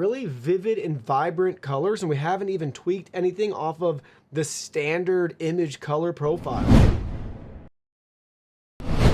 really vivid and vibrant colors, and we haven't even tweaked anything off of the standard image color profile.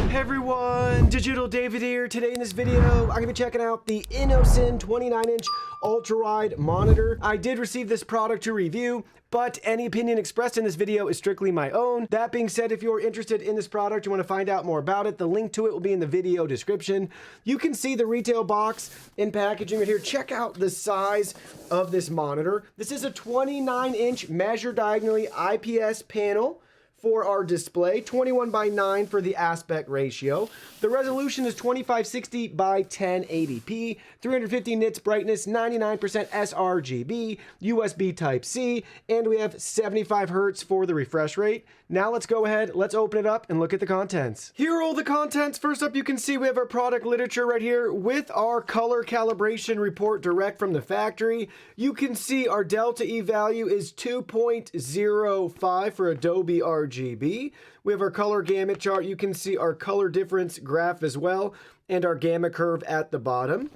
Hey everyone, Digital David here. Today in this video, I'm gonna be checking out the Innocn 29-inch ultra-wide monitor. I did receive this product to review, but any opinion expressed in this video is strictly my own. That being said, if you're interested in this product, you want to find out more about it, the link to it will be in the video description. You can see the retail box and packaging right here. Check out the size of this monitor. This is a 29-inch measure diagonally IPS panel for our display, 21:9 for the aspect ratio. The resolution is 2560 by 1080p, 350 nits brightness, 99% sRGB, USB Type-C, and we have 75 Hertz for the refresh rate. Now let's go ahead, let's open it up and look at the contents. Here are all the contents. First up, you can see we have our product literature right here with our color calibration report direct from the factory. You can see our delta E value is 2.05 for Adobe RGB. We have our color gamut chart. You can see our color difference graph as well, and our gamma curve at the bottom.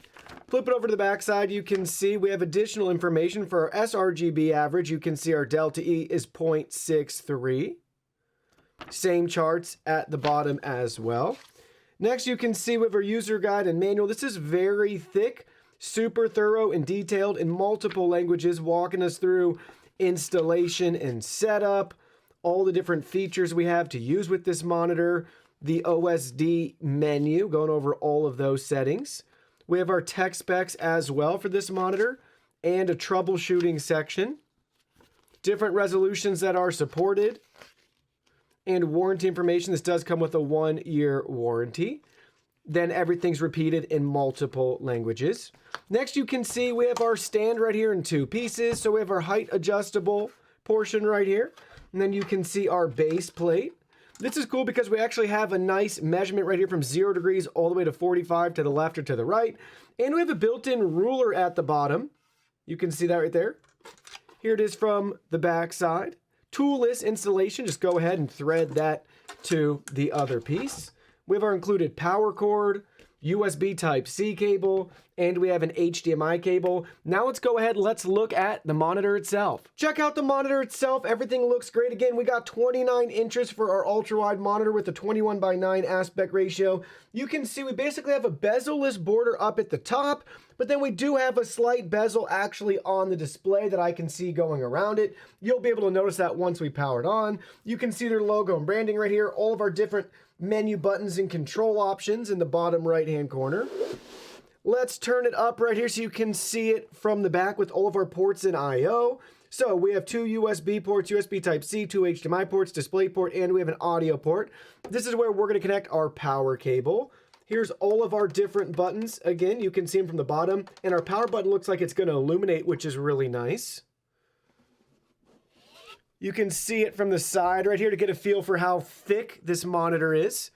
Flip it over to the back side, you can see we have additional information for our sRGB average. You can see our delta E is 0.63. Same charts at the bottom as well. Next, you can see we have our user guide and manual. This is very thick, super thorough and detailed in multiple languages, walking us through installation and setup, all the different features we have to use with this monitor, the OSD menu, going over all of those settings. We have our tech specs as well for this monitor and a troubleshooting section, different resolutions that are supported, and warranty information. This does come with a 1-year warranty. Then everything's repeated in multiple languages. Next, you can see we have our stand right here in 2 pieces. So we have our height adjustable portion right here. And then you can see our base plate. This is cool because we actually have a nice measurement right here from 0 degrees all the way to 45 to the left or to the right. And we have a built-in ruler at the bottom. You can see that right there. Here it is from the back side. Toolless installation, just go ahead and thread that to the other piece. We have our included power cord, USB Type-C cable, and we have an HDMI cable. Now let's go ahead, let's look at the monitor itself. Check out the monitor itself, everything looks great. Again, we got 29 inches for our ultra-wide monitor with a 21:9 aspect ratio. You can see we basically have a bezel-less border up at the top, but then we do have a slight bezel actually on the display that I can see going around it. You'll be able to notice that once we power it on. You can see their logo and branding right here, all of our different menu buttons and control options in the bottom right-hand corner. Let's turn it up right here so you can see it from the back with all of our ports and I/O. So we have 2 USB ports, USB Type-C, 2 HDMI ports, display port, and we have an audio port. This is where we're going to connect our power cable. Here's all of our different buttons. Again, you can see them from the bottom, and our power button looks like it's going to illuminate, which is really nice. You can see it from the side right here to get a feel for how thick this monitor is.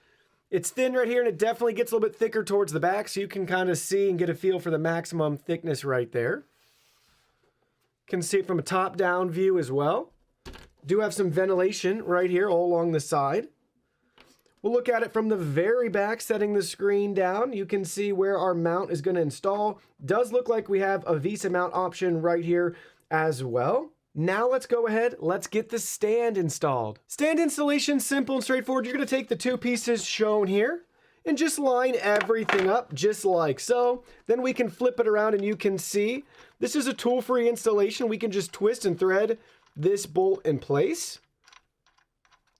It's thin right here, and it definitely gets a little bit thicker towards the back, so you can kind of see and get a feel for the maximum thickness right there. You can see it from a top-down view as well. Do have some ventilation right here all along the side. We'll look at it from the very back, setting the screen down. You can see where our mount is going to install. Does look like we have a VESA mount option right here as well. Now let's go ahead, let's get the stand installed. Stand installation, simple and straightforward. You're going to take the 2 pieces shown here and just line everything up just like so. Then we can flip it around and you can see this is a tool-free installation. We can just twist and thread this bolt in place.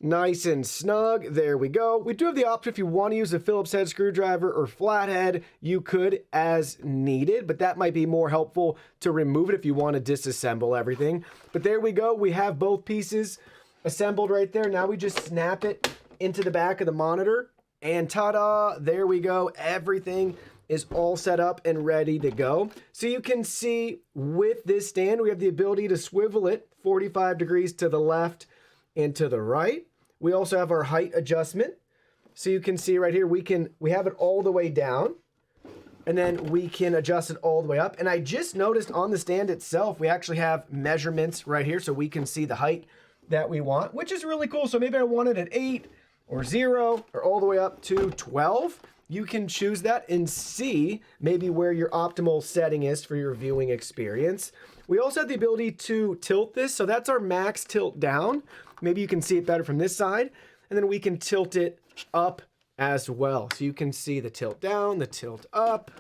Nice and snug. There we go. We do have the option if you want to use a Phillips head screwdriver or flathead, you could as needed, but that might be more helpful to remove it if you want to disassemble everything. But there we go. We have both pieces assembled right there. Now we just snap it into the back of the monitor and ta-da, there we go. Everything is all set up and ready to go. So you can see with this stand, we have the ability to swivel it 45 degrees to the left and to the right. We also have our height adjustment. So you can see right here, we have it all the way down, and then we can adjust it all the way up. And I just noticed on the stand itself, we actually have measurements right here, so we can see the height that we want, which is really cool. So maybe I want it at 8 or 0 or all the way up to 12. you can choose that and see maybe where your optimal setting is for your viewing experience. We also have the ability to tilt this, so that's our max tilt down. Maybe you can see it better from this side, and then we can tilt it up as well. So you can see the tilt down, the tilt up,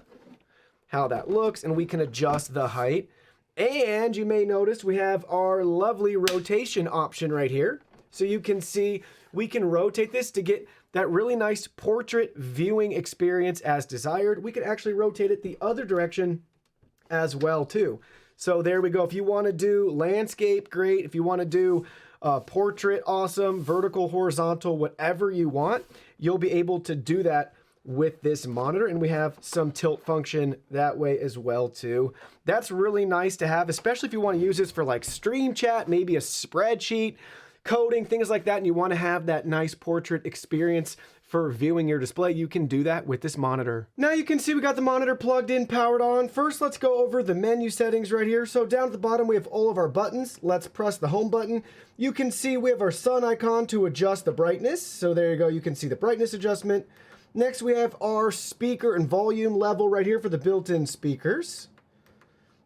how that looks, and we can adjust the height. And you may notice we have our lovely rotation option right here. So you can see we can rotate this to get that really nice portrait viewing experience as desired. We can actually rotate it the other direction as well too. So there we go. If you want to do landscape, great. If you want to do portrait, awesome. Vertical, horizontal, whatever you want, you'll be able to do that with this monitor. And we have some tilt function that way as well too. That's really nice to have, especially if you want to use this for like stream chat, maybe a spreadsheet, coding, things like that, and you want to have that nice portrait experience for viewing your display. You can do that with this monitor. Now you can see we got the monitor plugged in, powered on. First, let's go over the menu settings right here. So down at the bottom, we have all of our buttons. Let's press the home button. You can see we have our sun icon to adjust the brightness. So there you go. You can see the brightness adjustment. Next, we have our speaker and volume level right here for the built-in speakers.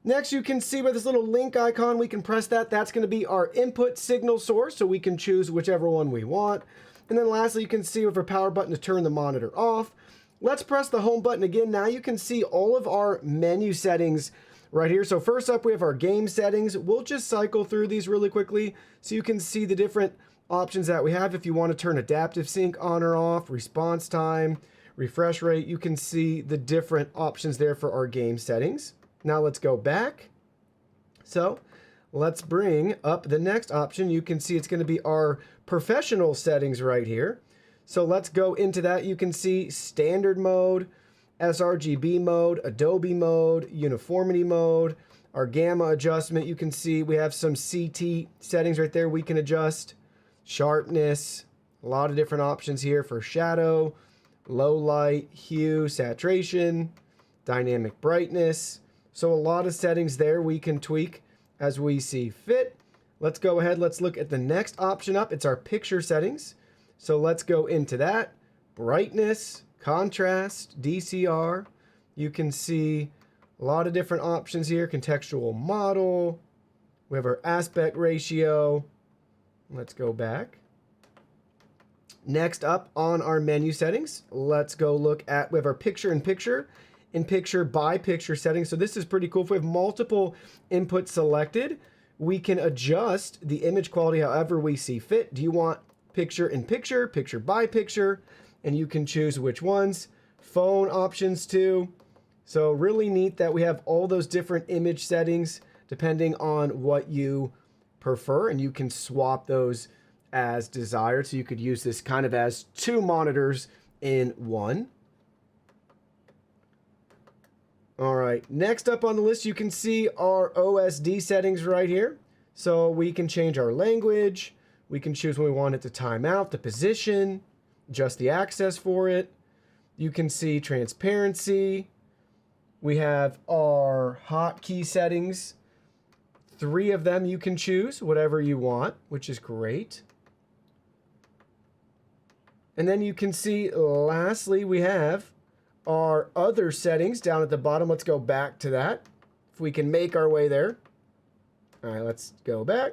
Next, you can see with this little link icon, we can press that. That's going to be our input signal source, so we can choose whichever one we want. And then lastly, you can see with our power button to turn the monitor off. Let's press the home button again. Now you can see all of our menu settings right here. So first up, we have our game settings. We'll just cycle through these really quickly so you can see the different options that we have. If you want to turn adaptive sync on or off, response time, refresh rate, you can see the different options there for our game settings. Now let's go back. So let's bring up the next option. You can see it's going to be our professional settings right here. So let's go into that. You can see standard mode, sRGB mode, Adobe mode, uniformity mode, our gamma adjustment. You can see we have some CT settings right there we can adjust. Sharpness, a lot of different options here for shadow, low light, hue, saturation, dynamic brightness. So a lot of settings there we can tweak as we see fit. Let's go ahead. Let's look at the next option up. It's our picture settings. So let's go into that. Brightness, contrast, DCR. You can see a lot of different options here. Contextual model. We have our aspect ratio. Let's go back. Next up on our menu settings, let's go look at, we have our picture-in-picture and picture-by-picture settings. So this is pretty cool. If we have multiple inputs selected, we can adjust the image quality however we see fit. Do you want picture-in-picture, picture-by-picture? And you can choose which ones. Phone options too. So really neat that we have all those different image settings depending on what you prefer, and you can swap those as desired. So you could use this kind of as two monitors in one. All right, next up on the list, you can see our OSD settings right here. So we can change our language. We can choose when we want it to time out, the position, adjust the access for it. You can see transparency. We have our hotkey settings. 3 of them you can choose, whatever you want, which is great. And then you can see, lastly, we have our other settings down at the bottom. Let's go back to that, if we can make our way there. All right, let's go back.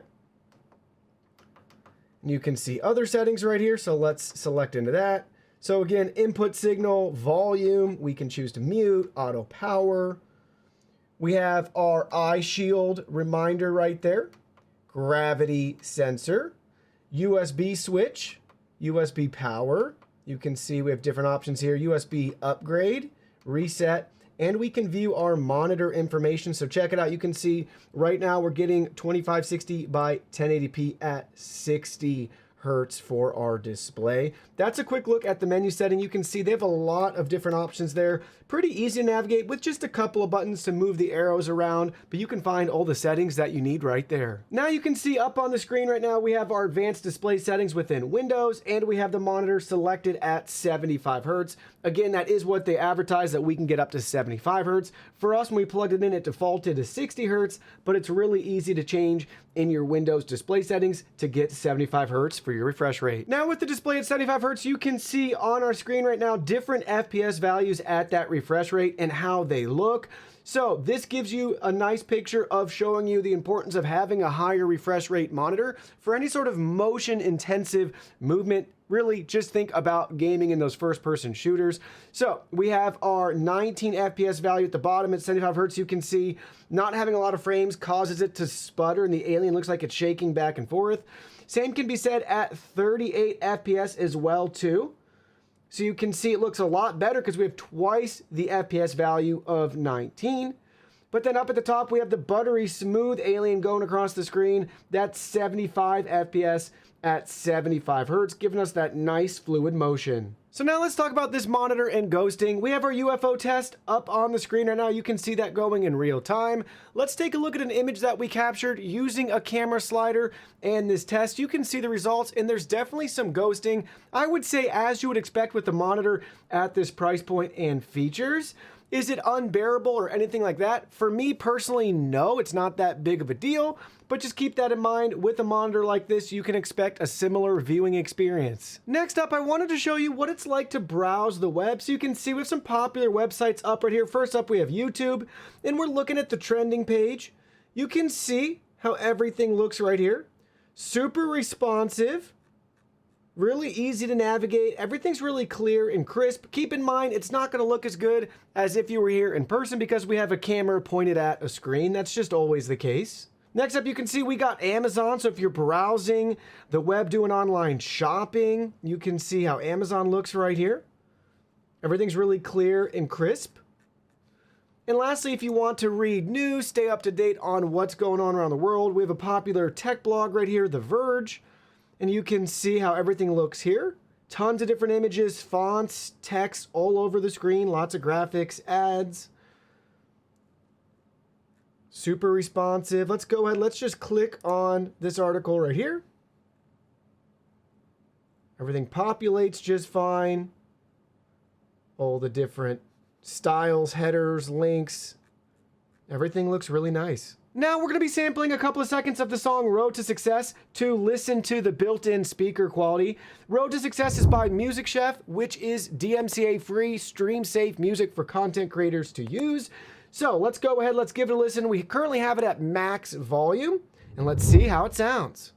You can see other settings right here, so let's select into that. So again, input signal, volume, we can choose to mute, auto power. We have our eye shield reminder right there, gravity sensor, USB switch, USB power. You can see we have different options here, USB upgrade, reset, and we can view our monitor information. So check it out. You can see right now we're getting 2560 by 1080p at 60 hertz for our display. That's a quick look at the menu setting. You can see they have a lot of different options there. Pretty easy to navigate with just a couple of buttons to move the arrows around, but you can find all the settings that you need right there. Now you can see up on the screen right now, we have our advanced display settings within Windows, and we have the monitor selected at 75 Hertz. Again, that is what they advertise, that we can get up to 75 Hertz. For us, when we plugged it in, it defaulted to 60 Hertz, but it's really easy to change in your Windows display settings to get 75 Hertz for your refresh rate. Now with the display at 75 Hertz, you can see on our screen right now different FPS values at that refresh rate and how they look. So this gives you a nice picture of showing you the importance of having a higher refresh rate monitor for any sort of motion intensive movement. Really just think about gaming in those first person shooters. So we have our 19 FPS value at the bottom at 75 Hertz. You can see not having a lot of frames causes it to sputter and the alien looks like it's shaking back and forth. Same can be said at 38 FPS as well too. So you can see it looks a lot better because we have twice the FPS value of 19. But then up at the top, we have the buttery smooth alien going across the screen. That's 75 FPS at 75 Hertz, giving us that nice fluid motion. So now let's talk about this monitor and ghosting. We have our UFO test up on the screen right now. You can see that going in real time. Let's take a look at an image that we captured using a camera slider and this test. You can see the results, and there's definitely some ghosting. I would say, as you would expect with the monitor at this price point and features. Is it unbearable or anything like that? For me personally, no, it's not that big of a deal, but just keep that in mind. With a monitor like this, you can expect a similar viewing experience. Next up, I wanted to show you what it's like to browse the web. So you can see we have some popular websites up right here. First up, we have YouTube, and we're looking at the trending page. You can see how everything looks right here. Super responsive. Really easy to navigate. Everything's really clear and crisp. Keep in mind, it's not going to look as good as if you were here in person because we have a camera pointed at a screen. That's just always the case. Next up, you can see we got Amazon. So if you're browsing the web, doing online shopping, you can see how Amazon looks right here. Everything's really clear and crisp. And lastly, if you want to read news, stay up to date on what's going on around the world, we have a popular tech blog right here, The Verge. And you can see how everything looks here. Tons of different images, fonts, text all over the screen, lots of graphics, ads. Super responsive. Let's go ahead, let's just click on this article right here. Everything populates just fine. All the different styles, headers, links. Everything looks really nice. Now we're going to be sampling a couple of seconds of the song Road to Success to listen to the built-in speaker quality. Road to Success is by Music Chef, which is DMCA free, stream safe music for content creators to use. So let's go ahead, let's give it a listen. We currently have it at max volume, and let's see how it sounds.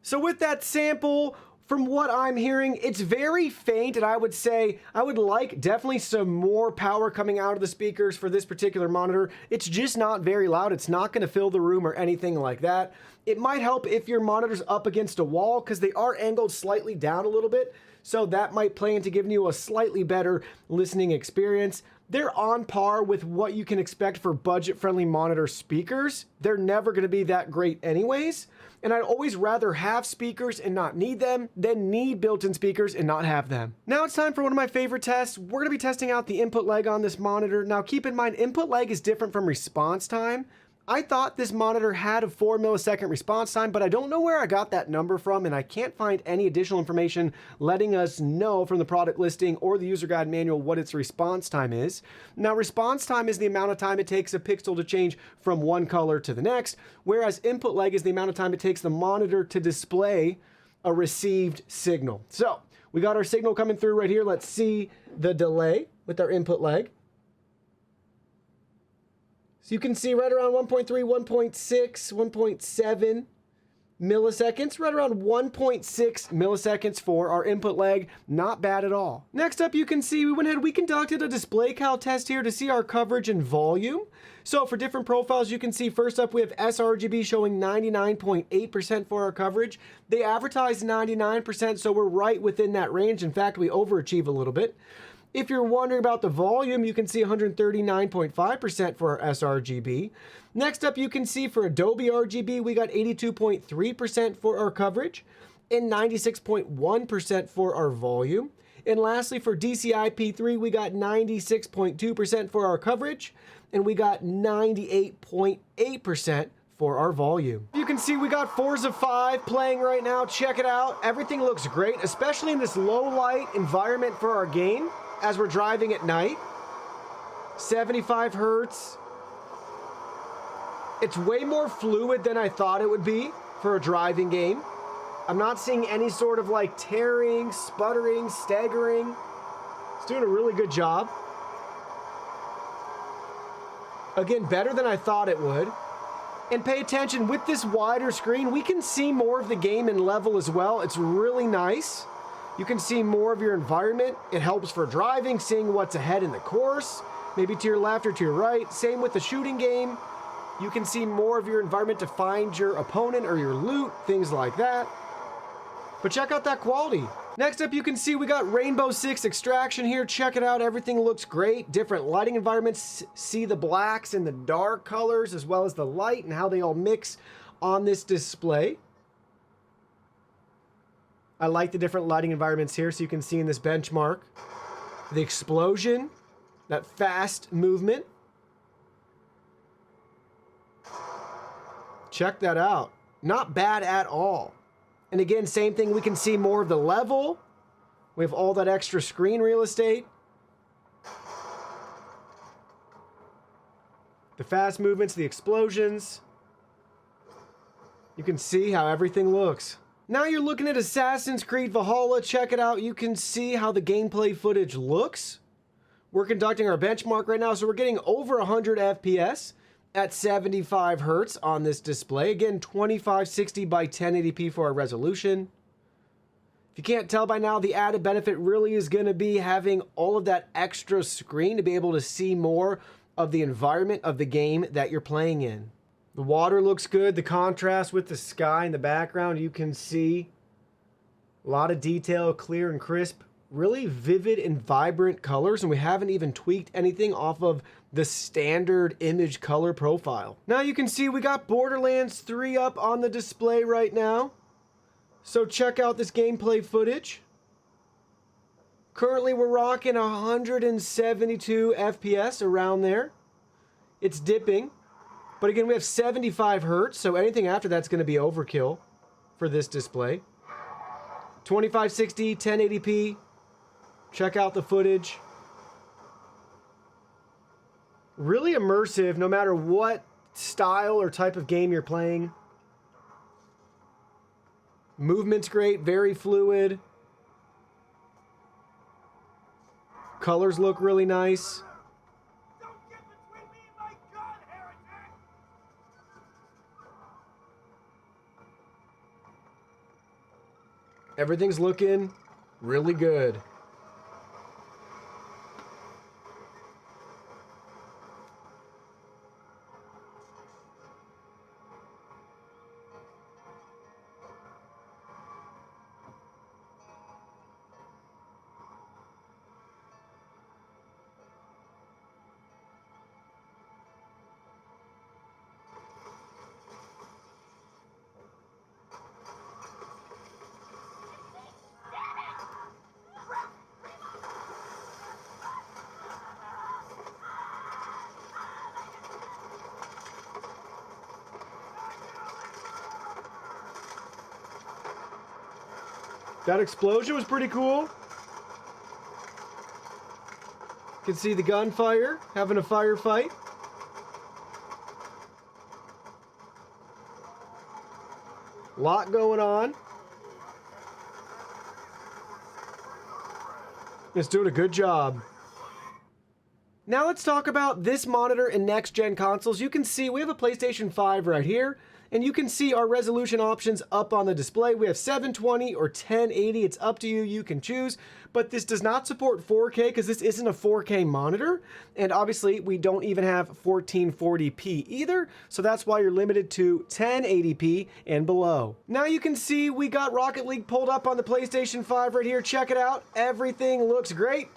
So with that sample, from what I'm hearing, it's very faint, and I would say I would like definitely some more power coming out of the speakers for this particular monitor. It's just not very loud. It's not going to fill the room or anything like that. It might help if your monitor's up against a wall because they are angled slightly down a little bit, so that might play into giving you a slightly better listening experience. They're on par with what you can expect for budget-friendly monitor speakers. They're never going to be that great anyways. And I'd always rather have speakers and not need them than need built-in speakers and not have them. Now it's time for one of my favorite tests. We're going to be testing out the input lag on this monitor. Now keep in mind, input lag is different from response time. I thought this monitor had a 4 millisecond response time, but I don't know where I got that number from, and I can't find any additional information letting us know from the product listing or the user guide manual what its response time is. Now, response time is the amount of time it takes a pixel to change from one color to the next, whereas input lag is the amount of time it takes the monitor to display a received signal. So, we got our signal coming through right here. Let's see the delay with our input lag. So you can see right around 1.3, 1.6, 1.7 milliseconds, right around 1.6 milliseconds for our input lag. Not bad at all. Next up, you can see we conducted a DisplayCal test here to see our coverage and volume. So for different profiles, you can see first up we have sRGB showing 99.8% for our coverage. They advertise 99%, so we're right within that range. In fact, we overachieve a little bit. If you're wondering about the volume, you can see 139.5% for our sRGB. Next up, you can see for Adobe RGB, we got 82.3% for our coverage and 96.1% for our volume. And lastly, for DCI-P3, we got 96.2% for our coverage and we got 98.8% for our volume. You can see we got Forza 5 playing right now. Check it out. Everything looks great, especially in this low light environment for our game as we're driving at night. 75 hertz. It's way more fluid than I thought it would be for a driving game. I'm not seeing any sort of like tearing, sputtering, staggering. It's doing a really good job. Again, better than I thought it would. And pay attention, with this wider screen, we can see more of the game in level as well. It's really nice. You can see more of your environment. It helps for driving, seeing what's ahead in the course, maybe to your left or to your right. Same with the shooting game. You can see more of your environment to find your opponent or your loot, things like that. But check out that quality. Next up, you can see we got Rainbow Six extraction here. Check it out. Everything looks great. Different lighting environments. See the blacks and the dark colors as well as the light and how they all mix on this display. I like the different lighting environments here, so you can see in this benchmark the explosion, that fast movement. Check that out. Not bad at all. And again, same thing, we can see more of the level. We have all that extra screen real estate. The fast movements, the explosions. You can see how everything looks. Now you're looking at Assassin's Creed Valhalla. Check it out. You can see how the gameplay footage looks. We're conducting our benchmark right now, so we're getting over 100 FPS at 75 hertz on this display. Again, 2560 by 1080p for our resolution. If you can't tell by now, the added benefit really is going to be having all of that extra screen to be able to see more of the environment of the game that you're playing in. The water looks good. The contrast with the sky in the background, you can see a lot of detail, clear and crisp. Really vivid and vibrant colors, and we haven't even tweaked anything off of the standard image color profile. Now you can see we got Borderlands 3 up on the display right now. So check out this gameplay footage. Currently we're rocking 172 FPS around there. It's dipping. But again, we have 75 hertz, so anything after that's going to be overkill for this display. 2560, 1080p. Check out the footage. Really immersive no matter what style or type of game you're playing. Movement's great, very fluid. Colors look really nice. Don't get between me and my gun, heretic! Everything's looking really good. That explosion was pretty cool. You can see the gunfire, having a firefight. Lot going on. It's doing a good job. Now let's talk about this monitor and next-gen consoles. You can see we have a PlayStation 5 right here, And you can see our resolution options up on the display. We have 720 or 1080. It's up to you. You can choose. But this does not support 4K because this isn't a 4K monitor. And obviously, we don't even have 1440p either. So that's why you're limited to 1080p and below. Now you can see we got Rocket League pulled up on the PlayStation 5 right here. Check it out. Everything looks great.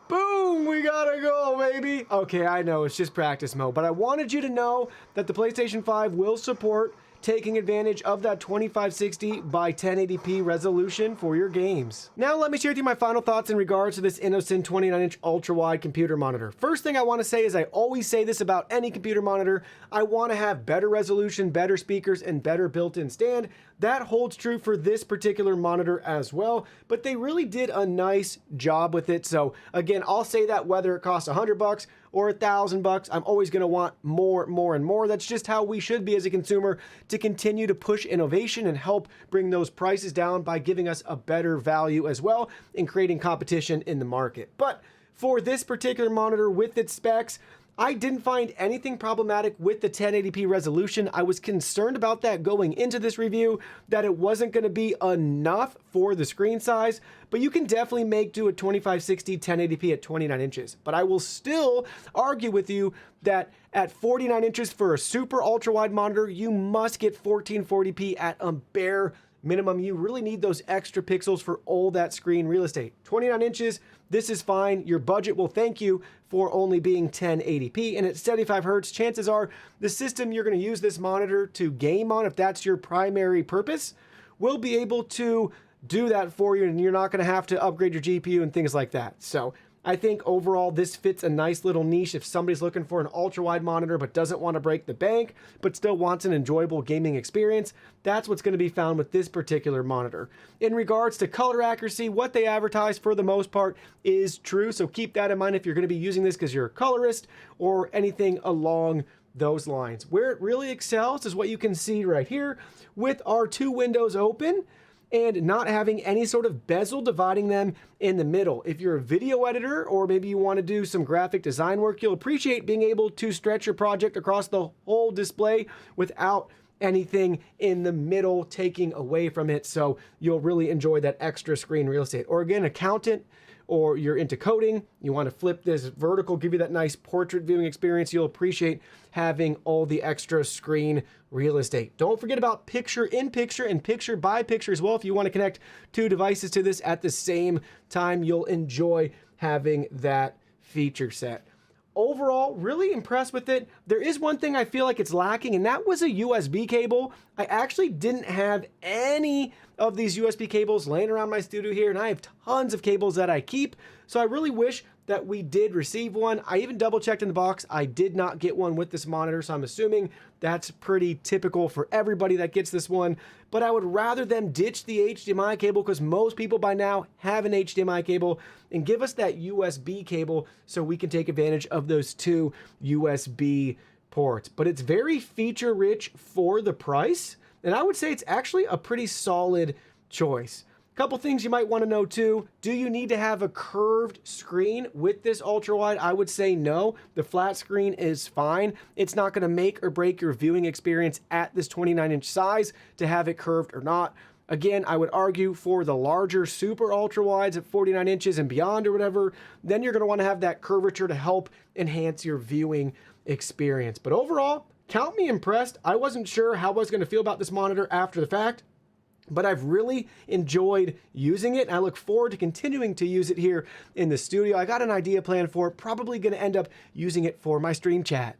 Boom, we got a goal, baby. Okay, I know, it's just practice mode, but I wanted you to know that the PlayStation 5 will support taking advantage of that 2560 by 1080p resolution for your games. Now let me share with you my final thoughts in regards to this Innocn 29-inch ultra-wide computer monitor. First thing I want to say is I always say this about any computer monitor, I want to have better resolution, better speakers, and better built-in stand. That holds true for this particular monitor as well, but they really did a nice job with it. So again, I'll say that whether it costs $100 or $1,000, I'm always going to want more, and more. That's just how we should be as a consumer, to continue to push innovation and help bring those prices down by giving us a better value as well and creating competition in the market. But for this particular monitor with its specs, I didn't find anything problematic with the 1080p resolution. I was concerned about that going into this review, that it wasn't going to be enough for the screen size, but you can definitely make do at 2560 1080p at 29 inches. But I will still argue with you that at 49 inches for a super ultra wide monitor, you must get 1440p at a bare minimum. You really need those extra pixels for all that screen real estate. 29 inches, this is fine. Your budget will thank you for only being 1080p, and at 75 hertz, chances are the system you're going to use this monitor to game on, if that's your primary purpose, will be able to do that for you, and you're not going to have to upgrade your GPU and things like that. So I think overall this fits a nice little niche if somebody's looking for an ultra-wide monitor but doesn't want to break the bank but still wants an enjoyable gaming experience. That's what's going to be found with this particular monitor. In regards to color accuracy, what they advertise for the most part is true, so keep that in mind if you're going to be using this because you're a colorist or anything along those lines. Where it really excels is what you can see right here with our two windows open and not having any sort of bezel dividing them in the middle. If you're a video editor or maybe you want to do some graphic design work, you'll appreciate being able to stretch your project across the whole display without anything in the middle taking away from it. So you'll really enjoy that extra screen real estate. Or again, accountant, or you're into coding, you want to flip this vertical, give you that nice portrait viewing experience, you'll appreciate having all the extra screen real estate. Don't forget about picture-in-picture and picture-by-picture as well. If you want to connect two devices to this at the same time, you'll enjoy having that feature set. Overall, really impressed with it. There is one thing I feel like it's lacking, and that was a USB cable. I actually didn't have any of these USB cables laying around my studio here, and I have tons of cables that I keep, so I really wish that we did receive one. I even double checked in the box. I did not get one with this monitor, so I'm assuming that's pretty typical for everybody that gets this one, but I would rather them ditch the HDMI cable because most people by now have an HDMI cable and give us that USB cable so we can take advantage of those two USB ports. But it's very feature rich for the price, and I would say it's actually a pretty solid choice. Couple things you might want to know too. Do you need to have a curved screen with this ultra wide? I would say no. The flat screen is fine. It's not going to make or break your viewing experience at this 29-inch size to have it curved or not. Again, I would argue for the larger super ultra wides at 49 inches and beyond or whatever, then you're going to want to have that curvature to help enhance your viewing experience. But overall, count me impressed. I wasn't sure how I was going to feel about this monitor after the fact, but I've really enjoyed using it, and I look forward to continuing to use it here in the studio. I got an idea planned for it, probably going to end up using it for my stream chat.